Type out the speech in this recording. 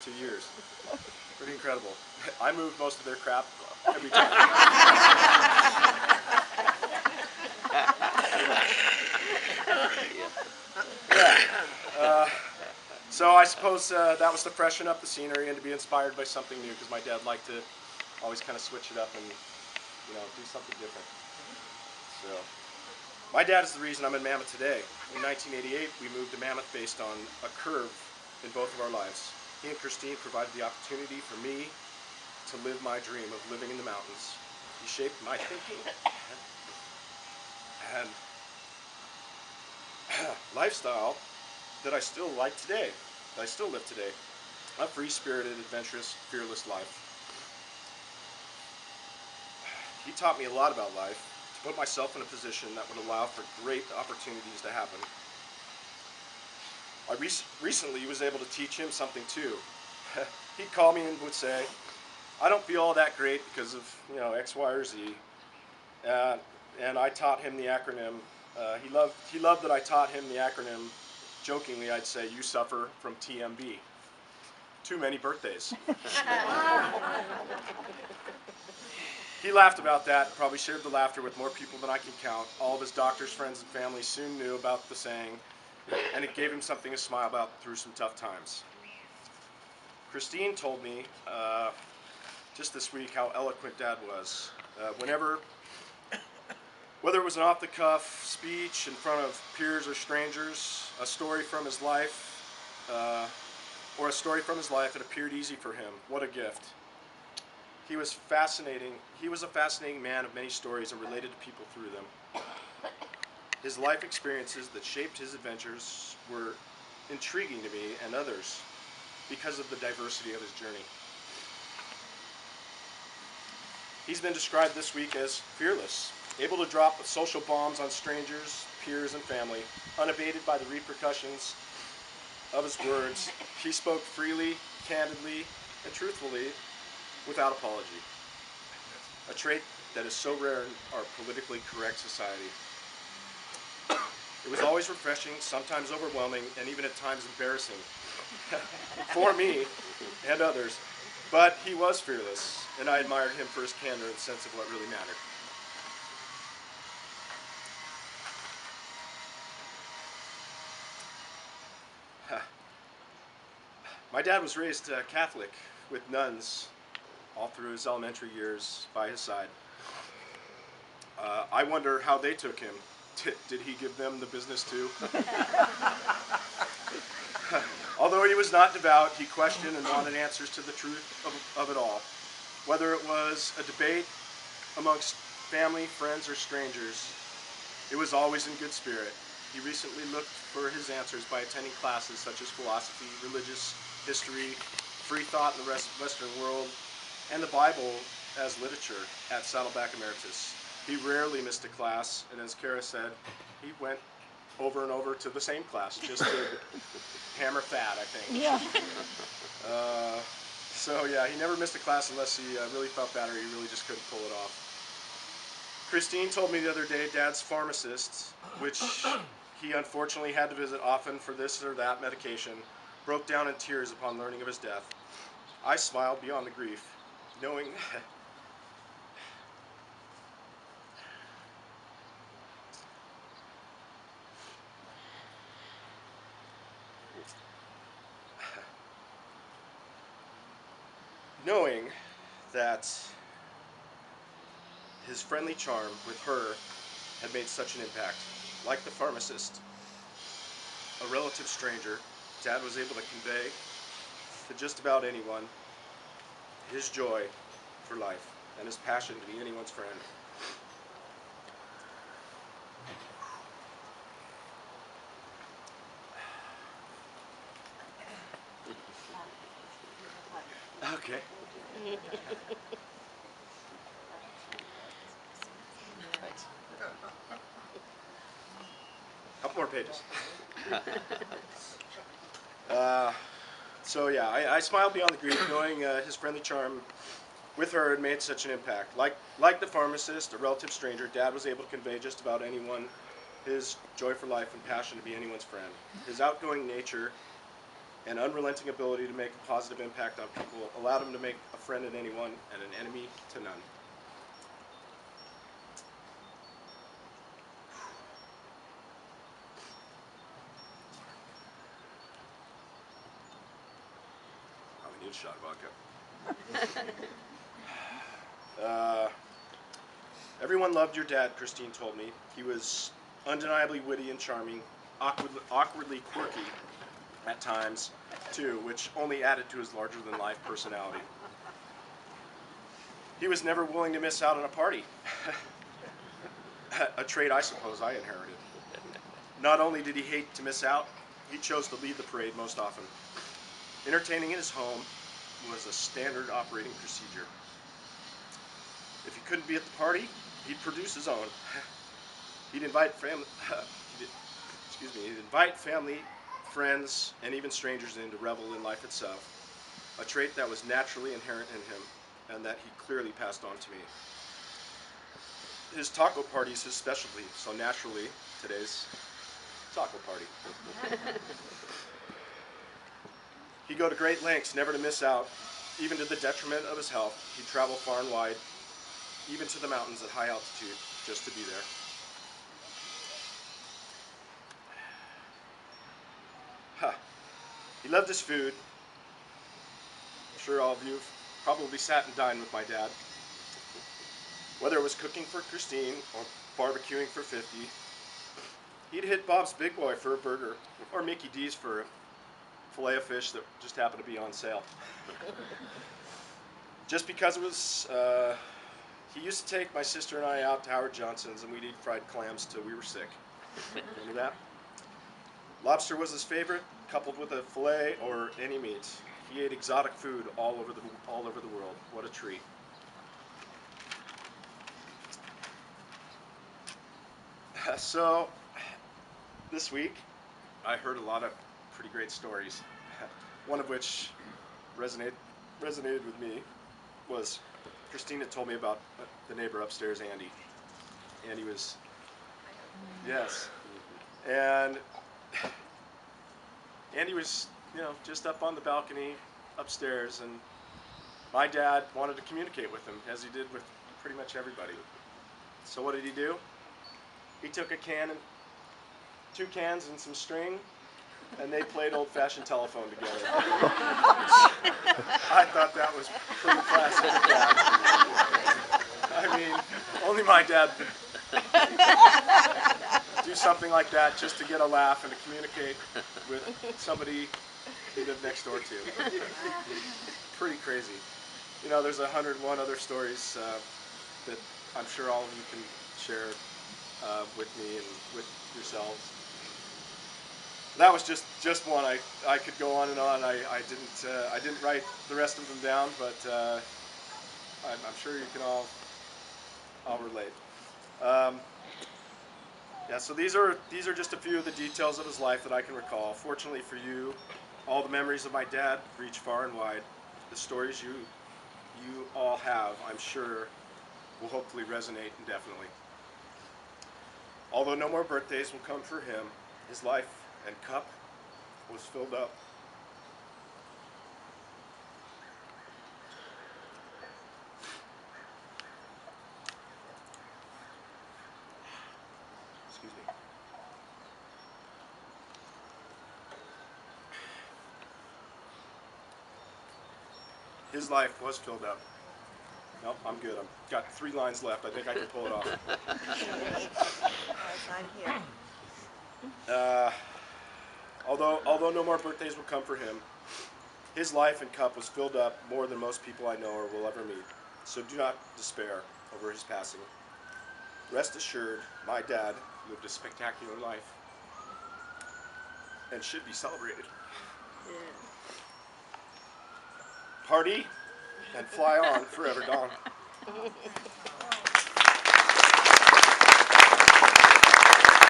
2 years. Pretty incredible. I moved most of their crap every time. Yeah. So I suppose that was to freshen up the scenery and to be inspired by something new, because my dad liked to always kind of switch it up and do something different. So my dad is the reason I'm in Mammoth today. In 1988, we moved to Mammoth based on a curve in both of our lives. He and Christine provided the opportunity for me to live my dream of living in the mountains. He shaped my thinking and lifestyle that I still like today, that I still live today. A free-spirited, adventurous, fearless life. He taught me a lot about life, to put myself in a position that would allow for great opportunities to happen. I recently was able to teach him something too. He'd call me and would say, I don't feel all that great because of X, Y, or Z. And I taught him the acronym. He loved that I taught him the acronym. Jokingly, I'd say, you suffer from TMB. Too many birthdays. He laughed about that, probably shared the laughter with more people than I can count. All of his doctors, friends, and family soon knew about the saying, and it gave him something to smile about through some tough times. Christine told me just this week how eloquent Dad was. Whether it was an off-the-cuff speech in front of peers or strangers, a story from his life, it appeared easy for him. What a gift. He was fascinating. He was a fascinating man of many stories and related to people through them. His life experiences that shaped his adventures were intriguing to me and others because of the diversity of his journey. He's been described this week as fearless, able to drop social bombs on strangers, peers, and family, unabated by the repercussions of his words. He spoke freely, candidly, and truthfully, without apology. A trait that is so rare in our politically correct society. It was always refreshing, sometimes overwhelming, and even at times embarrassing for me and others. But he was fearless, and I admired him for his candor and sense of what really mattered. My dad was raised Catholic with nuns all through his elementary years by his side. I wonder how they took him. Did he give them the business too? Although he was not devout, he questioned and wanted answers to the truth of it all. Whether it was a debate amongst family, friends, or strangers, it was always in good spirit. He recently looked for his answers by attending classes such as philosophy, religious history, free thought in the Western world, and the Bible as literature at Saddleback Emeritus. He rarely missed a class, and as Kara said, he went over and over to the same class just to hammer fat, I think. Yeah. So yeah, he never missed a class unless he really felt bad or he really just couldn't pull it off. Christine told me the other day Dad's pharmacist, which he unfortunately had to visit often for this or that medication, broke down in tears upon learning of his death. I smiled beyond the grief, knowing knowing that his friendly charm with her had made such an impact. Like the pharmacist, a relative stranger, Dad was able to convey to just about anyone his joy for life and his passion to be anyone's friend. Okay. Couple more pages. So yeah, I smiled beyond the grief, knowing his friendly charm with her had made such an impact. Like the pharmacist, a relative stranger, Dad was able to convey just about anyone his joy for life and passion to be anyone's friend. His outgoing nature and unrelenting ability to make a positive impact on people allowed him to make a friend in anyone and an enemy to none. Oh, we need a shot of vodka. Everyone loved your dad, Christine told me. He was undeniably witty and charming, awkwardly quirky at times, too, which only added to his larger-than-life personality. He was never willing to miss out on a party, a trait I suppose I inherited. Not only did he hate to miss out, he chose to lead the parade most often. Entertaining in his home was a standard operating procedure. If he couldn't be at the party, he'd produce his own. He'd invite family, friends, and even strangers in to revel in life itself, a trait that was naturally inherent in him and that he clearly passed on to me. His taco party is his specialty, so naturally, today's taco party. He'd go to great lengths never to miss out, even to the detriment of his health. He'd travel far and wide, even to the mountains at high altitude, just to be there. He loved his food. I'm sure all of you have probably sat and dined with my dad. Whether it was cooking for Christine or barbecuing for 50, he'd hit Bob's Big Boy for a burger, or Mickey D's for a fillet of fish that just happened to be on sale. Just because it was, he used to take my sister and I out to Howard Johnson's and we'd eat fried clams till we were sick. Remember that? Lobster was his favorite, coupled with a fillet or any meat. He ate exotic food all over the world. What a treat. So, this week, I heard a lot of pretty great stories. One of which resonated with me was Christina told me about the neighbor upstairs, Andy. Andy was, yes, and Andy was, just up on the balcony upstairs, and my dad wanted to communicate with him, as he did with pretty much everybody. So what did he do? He took a can and 2 cans and some string, and they played old-fashioned telephone together. I thought that was pretty classic dad. I mean, only my dad would do something like that just to get a laugh and to communicate with somebody he lived next door to. Pretty crazy. There's 101 other stories that I'm sure all of you can share with me and with yourselves. That was just one. I could go on and on. I didn't write the rest of them down, but I'm sure you can all relate. Yeah. So these are just a few of the details of his life that I can recall. Fortunately for you, all the memories of my dad reach far and wide. The stories you all have, I'm sure, will hopefully resonate indefinitely. Although no more birthdays will come for him, his life and cup was filled up. Excuse me. His life was filled up. Nope, I'm good. I've got 3 lines left. I think I can pull it off. Although no more birthdays will come for him, his life and cup was filled up more than most people I know or will ever meet. So do not despair over his passing. Rest assured, my dad lived a spectacular life and should be celebrated. Yeah. Party and fly on, forever Dawn.